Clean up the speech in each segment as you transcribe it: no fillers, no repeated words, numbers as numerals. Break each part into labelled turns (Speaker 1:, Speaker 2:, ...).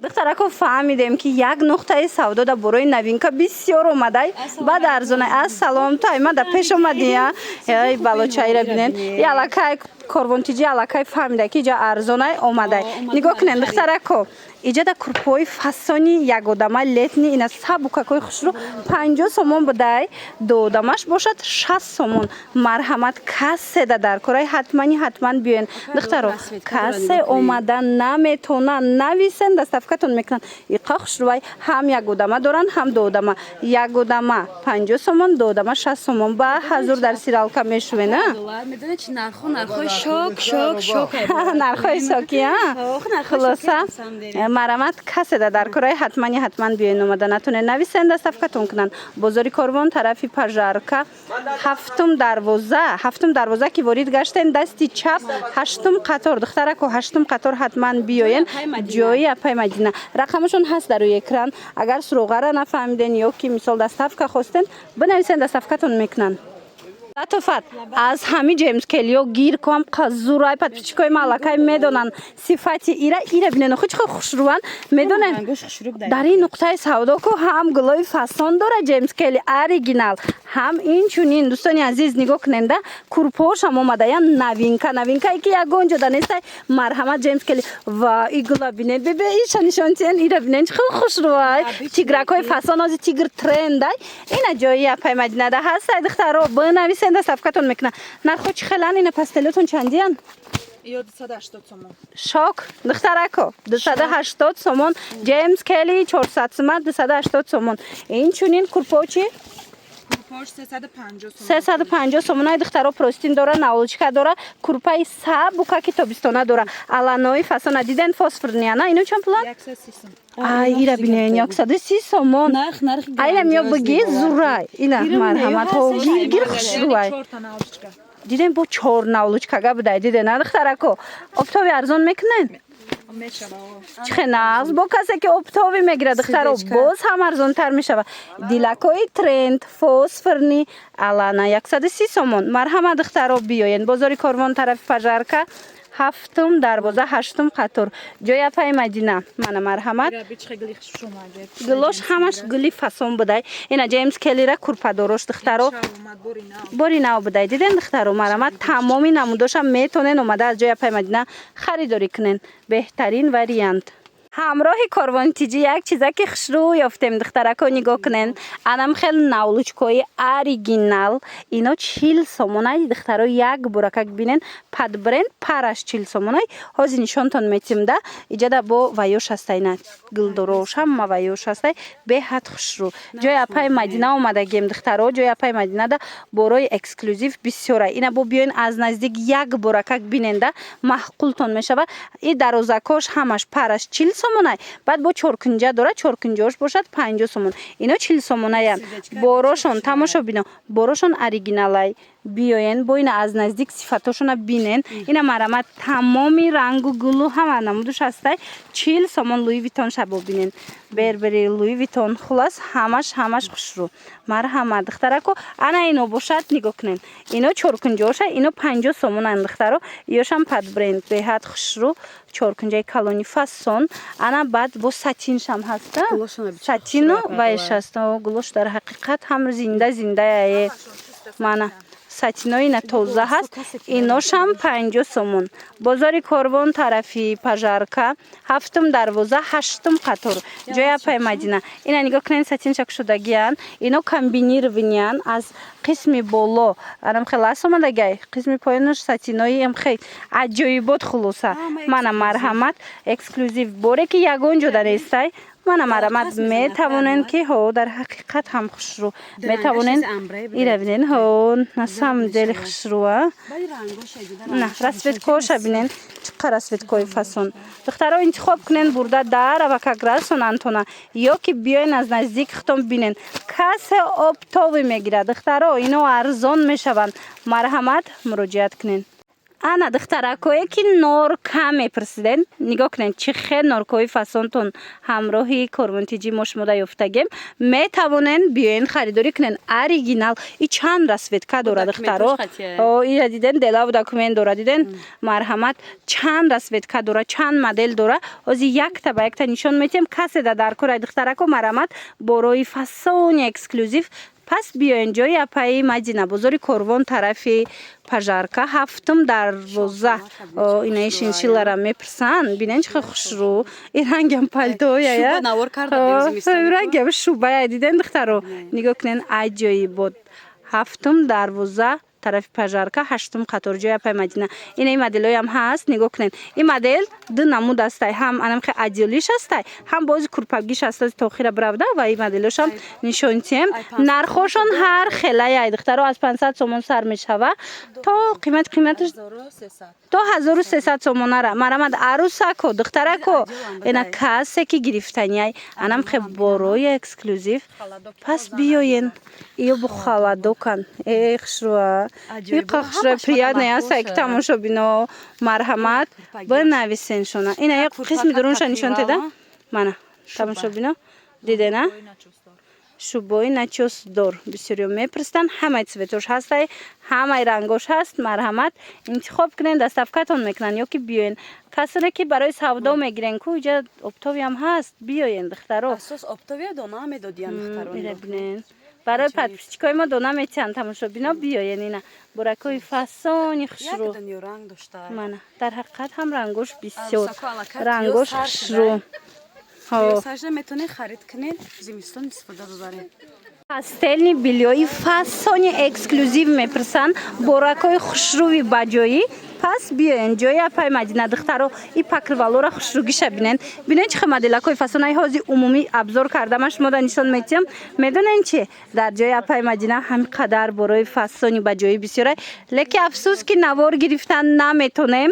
Speaker 1: духтарако фаҳмидем ки як нуқтаи савдо да борои новинка бисёр омадай баъд арзонай. Ассалом, таймада пеш омадия. Ай балочаира бинен. Ялакай корвонтиҷи алакай фаҳмида ки иҷа арзонай омадай. Нигоҳ кунед духтарако. Иҷа да курпои фасони ягодама летни ина сабукакои хушрӯ 50 сомон будай. Додамаш бошад 60 сомон. Марҳамат кассе да дар кораи ҳатман биёен. Духтаро кассе омада наметона нависен даставкатон мекунанд. Иқа хушрӯвай ҳам ягодама доранд ҳам додама. Ягодама 50 сомон, додама 60 сомон. Ба ҳазур дар сиралка мешувена.
Speaker 2: Медонед чи нархои шок.
Speaker 1: Нархои шоки хулоса марамат касе да дар кораи ҳатман биёен омада натоне нависен даставкатон кунанд. Бозори Корвон тарафи Пажарка ҳафтум дарвоза ки ворид гаштен дасти чап ҳаштум қатор. Духтарако ҳаштум қатор ҳатман биёен ҷои Апай Мадина. Рақамашон ҳаст дар рӯи экран. Агар суроғара нафаҳмиден ё ки мисол даставка хостен бинависен даставкатон мекунанд. Латофат аз ҳами Джеймс Келлио гир кам қазурай подписчикои малакай медонанд сифати ира бинен хуч хушрӯван медонен дар ин нуқтаи савдо ко ҳам гулои фасон дора Джеймс Келли оригинал ҳам инчунин дӯстони азиз нигоҳ куненда курпошам омадаян новинкае ки ягон ҷода нестай. Марҳамат Джеймс Келли ва игула бинен бебе иша нишонтиен ира бинен чи хушрӯвай тигракои фасон ози тигр трендай ина ҷои Апай Мадина да ҳастай. духтаро бинависен даставкатон мекунанд. Нархо чи хелан ина пастелотон чандиян?
Speaker 2: 280 сомон.
Speaker 1: Шок духтарако 280 сомон. Джеймс Келли 400 сомон 280 сомон. Инчунин курпочи 350 сомон. Ай духтаро простин дора, наулчка дора, курпаи сабука ки тобистона дора. Аланои фасона диден фосфорниана ино чанд пулан?
Speaker 2: 130 сомон.
Speaker 1: Ай ира бинен 130 сомон. Айла миё биги зурай. Ина марҳамат ҳо гир хушрӯвай. Диден бо 4 наулучкага будай диден духтарако. Обтоби арзон мекунен? чхенағз бо касе ки обтоби мегирад духтаро боз ҳам арзонтар мешава. Дилакои тренд фосфорни алана 130 сомон. Марҳамат духтаро биёен бозори Корвон тарафи Пажарка ҳафтум дарвоза ҳаштум қатор ҷои Апай Мадина. Мана марҳамат гулош ҳамаш гули фасон будай. Ина Джеймс Келлира курпадорош духтаро бори нав будай диден духтаро. марҳамат тамоми намудоша метонен омада аз ҷои Апай Мадина харидорӣ кунен. беҳтарин вариант. ҳамроҳи корвонтиҷи як чизаки хушрӯ ёфтем духтарако нигоҳ кунен. анам хел навлучкои оригинал ино 40 сомонай духтаро як буракак бинен падбренд параш 40 сомонай ҳозир нишонтон метимда иҷада бо ваёш ҳастай на гулдорош ҳама ваёш ҳастай беҳад хушрӯ ҷои Апай Мадина омадагем духтаро. ҷои Апай Мадинада борои эксклюзив бисёрай. ина бо биёин аз наздик як буракак биненда маҳқултон мешава. и дарозакош ҳамаш параш 40 сомонай. баъд бо чоркунҷа дора, чоркунҷаош бошад 50 сомон. ино 40 сомонаян. борошон тамошо бино, борошон оригиналай. биёен бо ина аз наздик сифатошона бинен. ина марҳамат тамоми рангу гулу ҳама намудуш ҳастай 40 сомон. Луи Витон шабо бинен. бербери Луи Витон хулас ҳамаш хушрӯ. марҳамат духтарако ана ино бошад нигоҳ кунен. ино чоркунҷаоша ино 50 сомонан духтаро. ёшам падбренд беҳад хушрӯ чоркунҷаи калони фасон. ана баъд бо сатиншам ҳаста. сатино вайш аст. гулош дар ҳақиқат ҳам зинда мана сатинои ина тоза ҳаст. иношам 50 сомон. бозори Корвон тарафи Пажарка ҳафтум дарвоза ҳаштум қатор ҷои Апай Мадина. ина нигоҳ кунен сатинша кушодагиян. ино комбинированиян аз қисми боло анам хел асомадагай қисми поёнош сатинои ам хел аҷоибот хулоса. мана марҳамат эксклюзив боре ки ягон ҷода нестай. мана марҳамат метавонен ки ҳо дар ҳақиқат ҳам хушрӯ метавонен ира бинен ҳо на самом деле хушрӯа на расветкоша бинен чиқа расветкои фасон. духтаро интихоб кунен бурда дар ва как расонантона ё ки биёен аз наздик хитон бинен касе обтоби мегирад духтаро ино арзон мешаванд. марҳамат муроҷиат кунен. ана духтаракое ки нор кам мепурсиден нигоҳ кунед чӣ хел норкои фасонтон ҳамроҳи корвонтиҷи мо шумода ёфтагем метавонен биёен харидорӣ кунен оригинал и чанд расветка дора духтаро ия диден делав документ дора диден марҳамат чанд расветка дора чанд модел дора ози якта ба якта нишон метиҳем каседа дар кораи духтарако марҳамат борои фасони эксклюзив пас биёен ҷои апаи Мадина бозори Корвон тарафи Пажарка ҳафтум дарвоза инаи шиншиллара мепурсанд бинен чӣ хел хушрӯ и рангам палтояя рангам шубая диден духтаро нигоҳ кунен аҷоибот ҳафтум дарвоза тарафи Пажарка ҳаштум қатор ҷои апаи Мадина инаи моделҳоям ҳаст нигоҳ кунен ин модел ду намуд астай ҳам анамхе аҷилиш астай ҳам бози курпагиш астази тохира биравда ва ин моделҳошам нишонтием нархошон ҳар хелаяй духтаро аз 500 сомон сар мешава то қиматаш то 1300 сомонара марҳамат арусако духтарако ина касе ки гирифтанияй анамхе борои эксклюзив пас биёен ё бу халадокан хушрӯа и қахшра приятная астай ки тамошобино марҳамат бинависеншона ина як қисми дурунша нишонтеда мана тамошобино дидена шубои начосдор бисёриё мепурстанд ҳамаи цветош ҳастай ҳамаи рангош ҳаст марҳамат интихоб кунен доставкатон мекунанд ё ки биёен касоне ки барои савдо мегирен ку иҷа оптовиам ҳаст биёен духтаро бинен барои подписчикои мо дона метиҳанд тамошобино биёен ина буракои фасони хушрӯ мана дар ҳақиқат ҳам рангош бисёр рангош хушрӯ пастелни билёи фасони эксклюзив мепурсанд боракои хушрӯви баҷоӣ пас биёен ҷои апаи Мадина духтаро и покрывалора хушрӯгиша бинен бинен чӣ хел моделакои фасонаи ҳози умумӣ абзор кардама шумода нишон метиҳам медонен чи дар ҷои апаи Мадина ҳамин қадар борои фасони баҷоӣ бисёрай лекин афсус ки навор гирифтан наметонем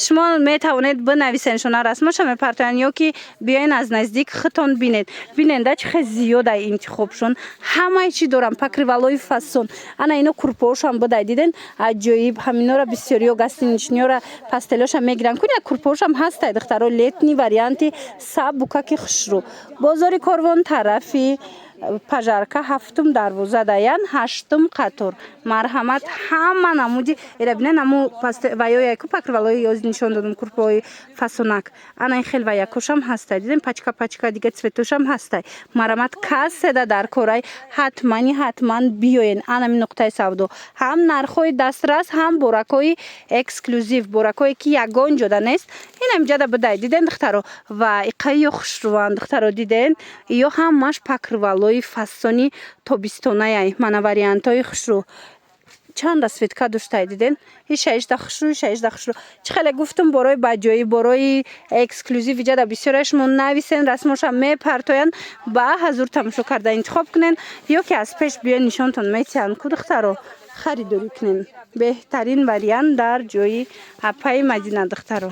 Speaker 1: шумо метавонед бинависен шона расмоша мепартоянд ё ки биёен аз наздик хитон бинед биненда чӣ хел зиёда интихобшон ҳамаи чӣ дорам покрывалои фасон ана ино курпаошам бидай диден аҷоиб ҳаминора бисёриё гостиничниёра пастелоша мегиранд куни курпаошам ҳастай духтаро летни варианти сабукаки хушрӯ бозори Корвон тарафи Пажарка ҳафтум дарвоза даян ҳаштум қатор марҳамат ҳама намуди эра бинен аму ваёяку покрывалои ёзи нишон додум курпаои фасонак ана ин хел ваякошам ҳастай дидем пачка пачка дига цветошам ҳастай марҳамат каседа дар корай ҳатман биёен анами нуқтаи савдо ҳам нархҳои дастрас ҳам боракои эксклюзив боракое ки ягон ҷода нест инам ҷада бидай диден духтаро ва иқаиё хушрӯанд духтаро диден ё ҳамаш покрывалои фасони тобистонаяй мана вариантҳои хушрӯ чанд расветка доштай диден и шаишта хушрӯ чӣ хеле гуфтум борои баҷоӣ борои эксклюзив иҷада бисёраш мо нависен расмоша мепартоянд ба ҳазур тамошо карда интихоб кунен ё ки аз пеш биёен нишонтон метиҳанд ку духтаро харидорӣ кунен беҳтарин вариант дар ҷои апаи Мадина духтаро